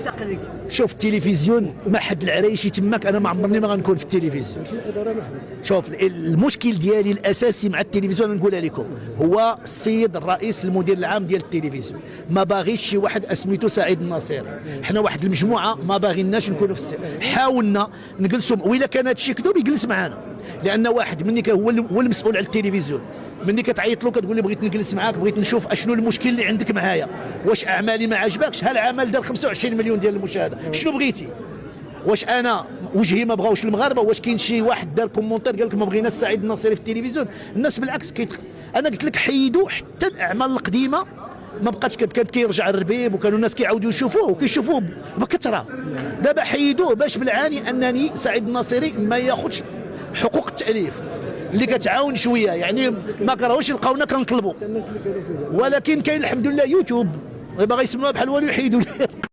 مشتاق لك. شوف التلفزيون ما حد العرايشي تماك، انا ما عمرني ما غنكون في التلفزيون. شوف المشكل ديالي الاساسي مع التلفزيون نقولها لكم، هو السيد الرئيس المدير العام ديال التلفزيون ما باغيش شي واحد اسميتو سعيد الناصيري. حنا واحد المجموعه ما باغيناش نكونوا في حاولنا نجلسوا، واذا كان هذا الشيء كذوب يجلس معنا، لان واحد مني هو المسؤول على التلفزيون. مني كتعيط له كتقول لي بغيت نجلس معاك، بغيت نشوف اشنو المشكل اللي عندك معايا، واش اعمالي ما عجبكش؟ هالعمل دار 25 مليون ديال المشاهده، شنو بغيتي؟ واش انا وجهي ما بغاوش المغاربه؟ واش كاين شي واحد دار كومونتير قال لك ما بغيناش سعيد الناصري في التلفزيون؟ الناس بالعكس انا قلت لك حيدوا حتى الاعمال القديمه، ما بقاتش كانت كيرجع الربيب وكانوا الناس كيعاودوا يشوفوه وكيشوفوه بكثره. دابا حيدوه باش بالعاني انني سعيد الناصري ما ياخذش حقوق التاليف اللي كتعاون شويه، يعني ما كرهوش يلقاونا كنطلبوا، ولكن كاين الحمد لله يوتيوب باغي يسموها بحال والو يحيدوا